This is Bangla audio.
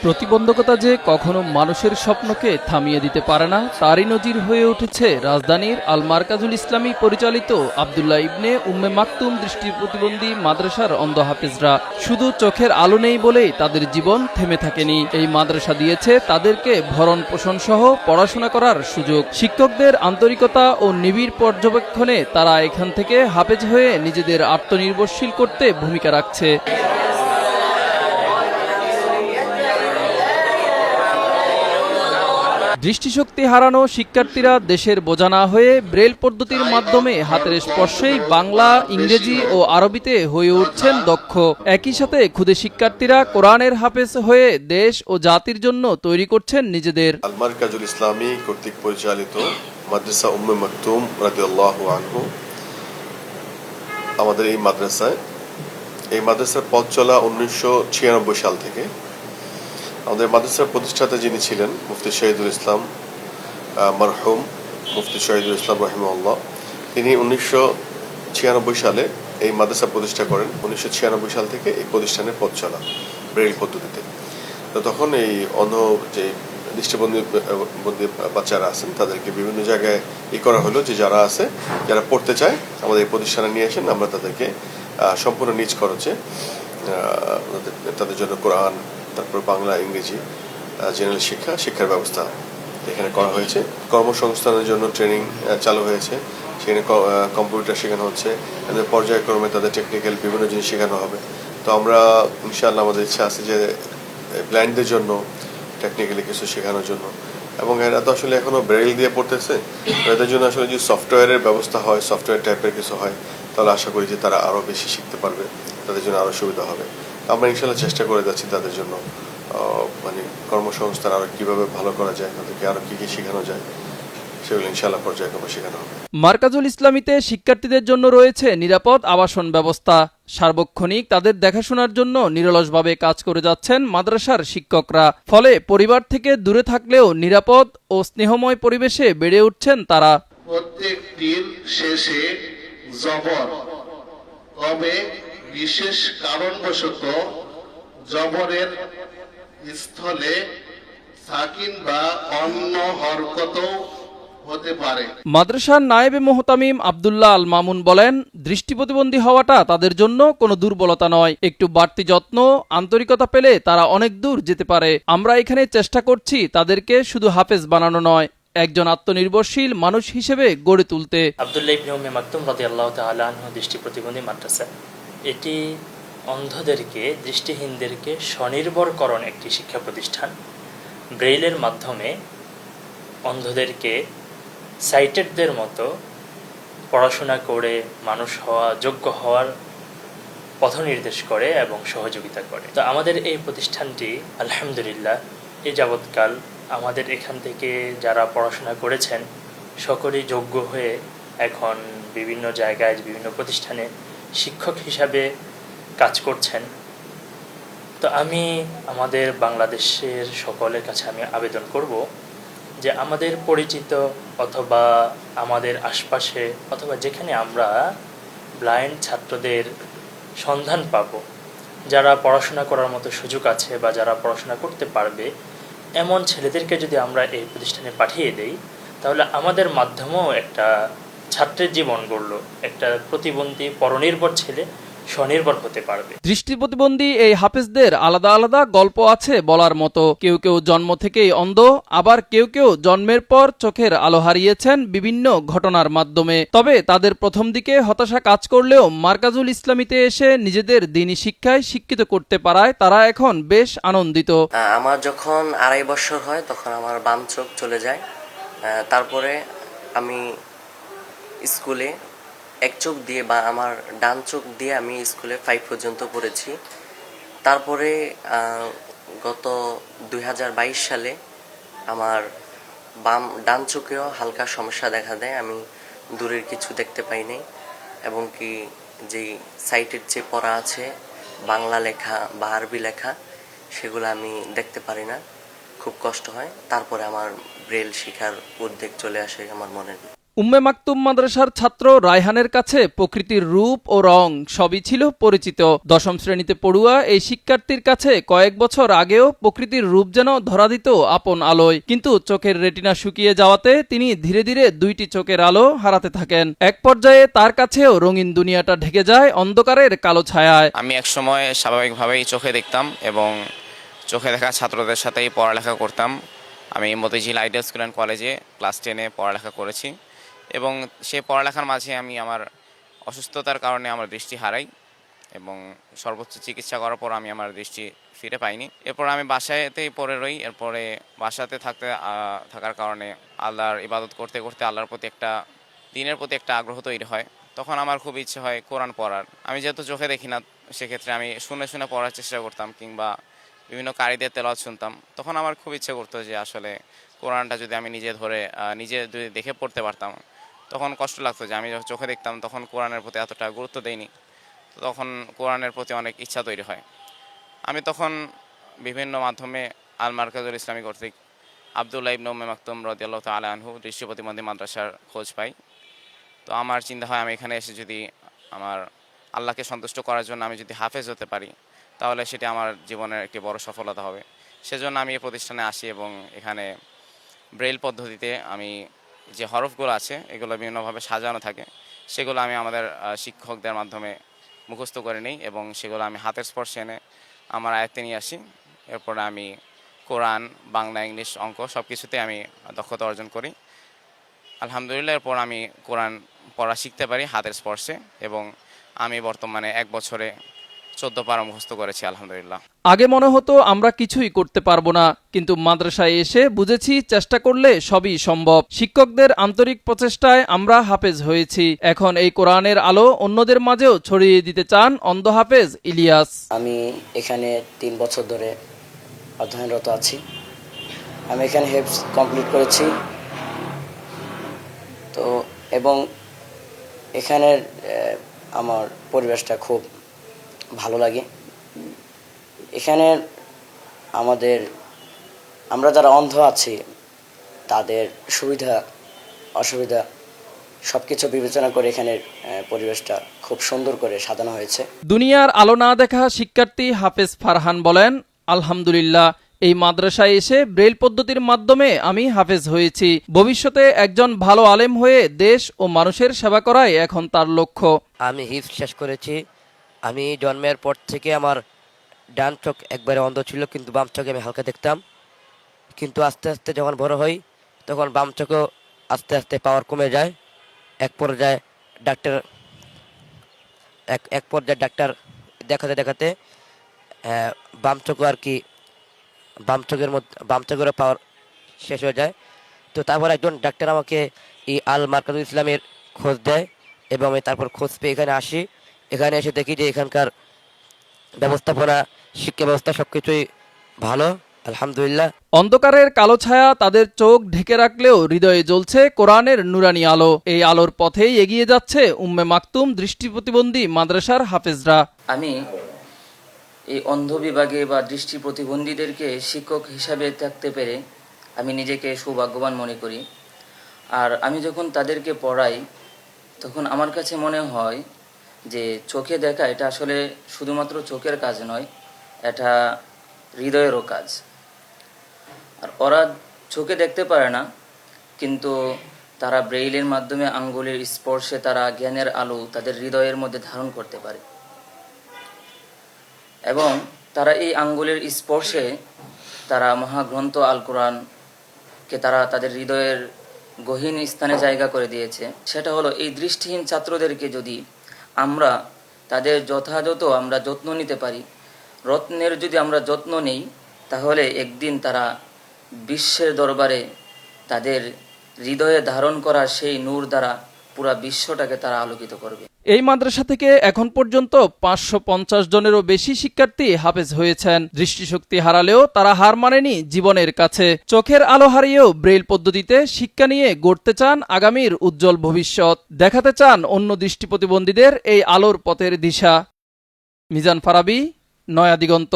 প্রতিবন্ধকতা যে কখনো মানুষের স্বপ্নকে থামিয়ে দিতে পারে না, তারই নজির হয়ে উঠেছে রাজধানীর আল মারকাজুল ইসলামী পরিচালিত আব্দুল্লাহ ইবনে উম্মে মাকতুম দৃষ্টি প্রতিবন্ধী মাদ্রাসার অন্ধ হাফেজরা। শুধু চোখের আলো নেই বলেই তাদের জীবন থেমে থাকেনি। এই মাদ্রাসা দিয়েছে তাদেরকে ভরণ পোষণ সহ পড়াশোনা করার সুযোগ। শিক্ষকদের আন্তরিকতা ও নিবিড় পর্যবেক্ষণে তারা এখান থেকে হাফেজ হয়ে নিজেদের আত্মনির্ভরশীল করতে ভূমিকা রাখছে। দৃষ্টিশক্তি হারানো শিক্ষার্থীরা দেশের বোঝা না হয়ে ব্রেল পদ্ধতির মাধ্যমে হাতের স্পর্শেই বাংলা, ইংরেজি ও আরবিতে হয়ে উঠছেন দক্ষ। একই সাথে ক্ষুদে শিক্ষার্থীরা কোরআনের হাফেজ হয়ে দেশ ও জাতির জন্য তৈরি করছেন নিজেদের। আল মারকাজুল ইসলামী কর্তৃক পরিচালিত মাদ্রাসা উম্মে মাকতুম রাদিয়াল্লাহু আনহু, আমাদের এই মাদ্রাসার পথ চলা 1996 সাল থেকে। আমাদের মাদ্রাসার প্রতিষ্ঠাতা যিনি ছিলেন মুফতি শহীদুল ইসলাম মরহুম মুফতি শহীদুল ইসলাম রাহিমাহুল্লাহ, তিনি 1996 সালে এই মাদ্রাসা প্রতিষ্ঠা করেন। 1996 সাল থেকে এই প্রতিষ্ঠানের পথ চলা ব্রেইল পদ্ধতিতে। তো তখন এই অন্ধ যে দৃষ্টিবন্ধী বাচ্চারা আছেন তাদেরকে বিভিন্ন জায়গায় করা হলো যে যারা পড়তে চায় আমাদের এই প্রতিষ্ঠানে নিয়ে আসেন, আমরা তাদেরকে সম্পূর্ণ নিজ খরচে তাদের জন্য কোরআন, তারপর বাংলা, ইংরেজি, জেনারেল শিক্ষার ব্যবস্থা এখানে করা হয়েছে। কর্মসংস্থানের জন্য ট্রেনিং চালু হয়েছে, সেখানে কম্পিউটার শেখানো হচ্ছে, তাদের পর্যায়ক্রমে তাদের টেকনিক্যাল বিভিন্ন জিনিস শেখানো হবে। তো আমরা ইনশাআল্লাহ আমাদের ইচ্ছা আছে যে ব্লাইন্ডদের জন্য টেকনিক্যালি কিছু শেখানোর জন্য, এবং এরা তো আসলে এখনো ব্রেইল দিয়ে পড়তেছে, এদের জন্য আসলে যদি সফটওয়্যারের ব্যবস্থা হয়, সফটওয়্যার টাইপের কিছু হয়, তাহলে আশা করি যে তারা আরও বেশি শিখতে পারবে, তাদের জন্য আরও সুবিধা হবে। আমরা ইনশাআল্লাহ চেষ্টা করে যাচ্ছি তাদের জন্য মানে কর্মসংস্থান আরো কিভাবে ভালো করা যায়, তাদেরকে আরো কি শেখানো যায় সেগুলো ইনশাআল্লাহ পর্যায়ক্রমে শেখানো হবে। মারকাজুল ইসলামীতে শিক্ষার্থীদের জন্য রয়েছে নিরাপদ আবাসন ব্যবস্থা। সার্বক্ষণিক তাদের দেখাশোনার জন্য নিরলসভাবে কাজ করে যাচ্ছেন মাদ্রাসার শিক্ষকরা। ফলে পরিবার থেকে দূরে থাকলেও নিরাপদ ও স্নেহময় পরিবেশে বেড়ে উঠছেন তারা। প্রত্যেক দিন শেষে জবর, তবে বিশেষ কারণবশত জবরের স্থলে সাকিন বা অন্য হরকতও হতে পারে। মাদ্রাসার নায়েবে মুহতামিম আব্দুল্লাহ আল মামুন বলেন, দৃষ্টি প্রতিবন্ধী হওয়াটা তাদের জন্য কোনো দুর্বলতা নয়। একটু বাড়তি যত্ন, আন্তরিকতা পেলে তারা অনেক দূর যেতে পারে। আমরা এখানে চেষ্টা করছি তাদেরকে শুধু হাফেজ বানানো নয়, একজন আত্মনির্ভরশীল মানুষ হিসেবে গড়ে তুলতে। আব্দুল্লাহ ইবনে উম্মে মাকতুম রাদিয়াল্লাহু তাআলা আনহু দৃষ্টি প্রতিবন্ধী মাদ্রাসা, এটি অন্ধদেরকে, দৃষ্টিহীনদেরকে স্বনির্ভরকরণ একটি শিক্ষা প্রতিষ্ঠান। ব্রেইলের মাধ্যমে অন্ধদেরকে সাইটেডদের মতো পড়াশোনা করে মানুষ হওয়া, যোগ্য হওয়ার পথ নির্দেশ করে এবং সহযোগিতা করে। তো আমাদের এই প্রতিষ্ঠানটি আলহামদুলিল্লাহ এই যাবৎকাল আমাদের এখান থেকে যারা পড়াশোনা করেছেন সকলেই যোগ্য হয়ে এখন বিভিন্ন জায়গায়, বিভিন্ন প্রতিষ্ঠানে শিক্ষক হিসাবে কাজ করছেন। তো আমি আমাদের বাংলাদেশের সকলের কাছে আমি আবেদন করব যে আমাদের পরিচিত অথবা আমাদের আশপাশে অথবা যেখানে আমরা ব্লাইন্ড ছাত্রদের সন্ধান পাব, যারা পড়াশোনা করার মতো সুযোগ আছে বা যারা পড়াশোনা করতে পারবে, এমন ছেলেদেরকে যদি আমরা এই প্রতিষ্ঠানে পাঠিয়ে দেই, তাহলে আমাদের মাধ্যমেও একটা ছাত্রের জীবন গড়ল, একটা প্রতিবন্ধী পরনির্ভর ছেলে স্বনির্ভর হতে পারবে। দৃষ্টি প্রতিবন্ধী এই হাফেজদের আলাদা আলাদা গল্প আছে বলার মতো। কেউ কেউ জন্ম থেকেই অন্ধ, আবার কেউ কেউ জন্মের পর চোখের আলো হারিয়েছেন বিভিন্ন ঘটনার মাধ্যমে। তবে তাদের প্রথম দিকে হতাশা কাজ করলেও মারকাজুল ইসলামীতে এসে নিজেদের দ্বীনি শিক্ষায় শিক্ষিত করতে পারায় তারা এখন বেশ আনন্দিত। আমার যখন 2.5 বছর হয় তখন আমার বাম চোখ চলে যায়। তারপরে আমি স্কুলে এক চোখ দিয়ে বা আমার ডান চোখ দিয়ে আমি স্কুলে 5 পর্যন্ত পড়েছি। তারপরে গত 2022 সালে আমার ডান চোখেও হালকা সমস্যা দেখা দেয়। আমি দূরের কিছু দেখতে পাই নাই, এবং কি যেই সাইটের যে পড়া আছে বাংলা লেখা বা আরবি লেখা সেগুলো আমি দেখতে পারি না, খুব কষ্ট হয়। তারপরে আমার ব্রেল শেখার উদ্যোগ চলে আসে আমার মনে। উম্মে মাকতুম মাদ্রাসার ছাত্র রায়হানের কাছে প্রকৃতির রূপ ও রং সবই ছিল পরিচিত। দশম শ্রেণীতে পড়ুয়া এই শিক্ষার্থীর কাছে কয়েক বছর আগেও প্রকৃতির রূপ যেন ধরা দিত আপন আলোয়, কিন্তু চোখের রেটিনা শুকিয়ে যাওয়াতে তিনি ধীরে ধীরে দুইটি চোখের আলো হারাতে থাকেন। এক পর্যায়ে তার কাছেও রঙিন দুনিয়াটা ঢেকে যায় অন্ধকারের কালো ছায়ায়। আমি একসময় স্বাভাবিকভাবেই চোখে দেখতাম এবং চোখে দেখা ছাত্রদের সাথেই পড়ালেখা করতাম। আমি মতিঝিল আইডিয়াল স্কুল অ্যান্ড কলেজে ক্লাস 10-এ পড়ালেখা করেছি এবং সেই পড়ালেখার মাঝে আমি আমার অসুস্থতার কারণে আমার দৃষ্টি হারাই এবং সর্বোচ্চ চিকিৎসা করার পর আমি আমার দৃষ্টি ফিরে পাইনি। এরপর আমি বাসাতেই পড়ে রই। এরপরে বাসাতে থাকার কারণে আল্লাহর ইবাদত করতে করতে আল্লাহর প্রতি দিনের প্রতি একটা আগ্রহ তৈরি হয়। তখন আমার খুব ইচ্ছে হয় কোরআন পড়ার। আমি যেহেতু চোখে দেখি না, সেক্ষেত্রে আমি শুনে শুনে পড়ার চেষ্টা করতাম কিংবা বিভিন্ন কারীদের তেলাওয়াত শুনতাম। তখন আমার খুব ইচ্ছে করতো যে আসলে কোরআনটা যদি আমি নিজে যদি দেখে পড়তে পারতাম। তখন কষ্ট লাগতো যে আমি যখন চোখে দেখতাম তখন কোরআনের প্রতি এতটা গুরুত্ব দেইনি, তো তখন কোরআনের প্রতি অনেক ইচ্ছা তৈরি হয়। আমি তখন বিভিন্ন মাধ্যমে আল মারকাজুল ইসলামী কর্তৃক আবদুল্লাহ ইবনে উম্মে মাকতুম রাদিয়াল্লাহু তাআলা আনহু দৃষ্টি প্রতিবন্ধী মাদ্রাসার খোঁজ পাই। তো আমার চিন্তা হয় আমি এখানে এসে যদি আমার আল্লাহকে সন্তুষ্ট করার জন্য আমি যদি হাফেজ হতে পারি তাহলে সেটি আমার জীবনের একটি বড় সফলতা হবে। সেজন্য আমি এই প্রতিষ্ঠানে আসি এবং এখানে ব্রেইল পদ্ধতিতে আমি যে হরফগুলো আছে এগুলো বিভিন্নভাবে সাজানো থাকে, সেগুলো আমি আমাদের শিক্ষকদের মাধ্যমে মুখস্থ করে নিই এবং সেগুলো আমি হাতের স্পর্শে এনে আমার আয়ত্তে নিয়ে আসি। এরপরে আমি কোরআন, বাংলা, ইংলিশ, অঙ্ক সব কিছুতে আমি দক্ষতা অর্জন করি। আলহামদুলিল্লাহ এরপর আমি কোরআন পড়া শিখতে পারি হাতের স্পর্শে এবং আমি বর্তমানে 1 বছরে 14 পারা মুখস্থ করেছি আলহামদুলিল্লাহ। আগে মনে হতো আমরা কিছুই করতে পারবো না, কিন্তু মাদ্রাসায় এসে বুঝেছি চেষ্টা করলে সবই সম্ভব। শিক্ষকদের আন্তরিক প্রচেষ্টায় আমরা হাফেজ হয়েছি। এখন এই কোরআনের আলো অন্যদের মাঝেও ছড়িয়ে দিতে চান অন্ধ হাফেজ ইলিয়াস। আমি এখানে 3 বছর ধরে অধ্যয়নরত আছি। আমি এখানে হেফজ কমপ্লিট করেছি তো, এবং এখানের আমার পরিবেশটা খুব ভালো লাগে। এখানে আমরা যারা অন্ধ আছি তাদের সুবিধা অসুবিধা সবকিছু বিবেচনা করে এখানের পরিবেশটা খুব সুন্দর করে সাজানো হয়েছে। দুনিয়ার আলো না দেখা শিক্ষার্থী হাফেজ ফারহান বলেন, আলহামদুলিল্লাহ এই মাদ্রাসায় এসে ব্রেইল পদ্ধতির মাধ্যমে আমি হাফেজ হয়েছি। ভবিষ্যতে একজন ভালো আলেম হয়ে দেশ ও মানুষের সেবা করাই এখন তার লক্ষ্য। আমি হিফজ শেষ করেছি। আমি জন্মের পর থেকে আমার ডান চোখ একবারে অন্ধ ছিল, কিন্তু বাম চোখে আমি হালকা দেখতাম। কিন্তু আস্তে আস্তে যখন বড় হই তখন বাম চোখেও আস্তে আস্তে পাওয়ার কমে যায়। এক পর্যায়ে ডাক্তার দেখাতে বাম চোখও আর কি বাম চোখেরও পাওয়ার শেষ হয়ে যায়। তো তারপর একজন ডাক্তার আমাকে এই আল মারকাজুল ইসলামের খোঁজ দেয় এবং আমি তারপর খোঁজ পেয়ে এখানে আসি। এখানে এসে দেখি যে এখানকার ব্যবস্থাপনা, শিক্ষা ব্যবস্থা সবকিছুই ভালো আলহামদুলিল্লাহ। অন্ধকারের কালো ছায়া তাদের চোখ ঢেকে রাখলেও হৃদয়ে জ্বলছে কোরআনের নুরানি আলো। এই আলোর পথেই এগিয়ে যাচ্ছে উম্মে মাকতুম দৃষ্টি প্রতিবন্ধী মাদ্রাসার হাফেজরা। আমি এই অন্ধ বিভাগে বা দৃষ্টি প্রতিবন্ধীদেরকে শিক্ষক হিসাবে থাকতে পেরে আমি নিজেকে সৌভাগ্যবান মনে করি। আর আমি যখন তাদেরকে পড়াই তখন আমার কাছে মনে হয় যে চোখে দেখা এটা আসলে শুধুমাত্র চোখের কাজ নয়, এটা হৃদয়েরও কাজ। আর ওরা চোখে দেখতে পারে না, কিন্তু তারা ব্রেইলের মাধ্যমে আঙ্গুলের স্পর্শে তারা জ্ঞানের আলো তাদের হৃদয়ের মধ্যে ধারণ করতে পারে এবং তারা এই আঙ্গুলের স্পর্শে তারা মহাগ্রন্থ আল কোরআনকে তারা তাদের হৃদয়ের গহীন স্থানে জায়গা করে দিয়েছে। সেটা হলো এই দৃষ্টিহীন ছাত্রদেরকে যদি আমরা তাদের যথাযথ আমরা যত্ন নিতে পারি, রত্নের যদি আমরা যত্ন নেই, তাহলে একদিন তারা বিশ্বের দরবারে তাদের হৃদয়ে ধারণ করা সেই নূর দ্বারা পুরা বিশ্বটাকে তারা আলোকিত করবে। এই মাদ্রাসা থেকে এখন পর্যন্ত 550 জনেরও বেশি শিক্ষার্থী হাফেজ হয়েছেন। দৃষ্টিশক্তি হারালেও তারা হার মানেনি জীবনের কাছে। চোখের আলো হারিয়েও ব্রেইল পদ্ধতিতে শিক্ষা নিয়ে গড়তে চান আগামীর উজ্জ্বল ভবিষ্যৎ। দেখাতে চান অন্য দৃষ্টি প্রতিবন্ধীদের এই আলোর পথের দিশা। মিজান ফারাবী, নয়া দিগন্ত।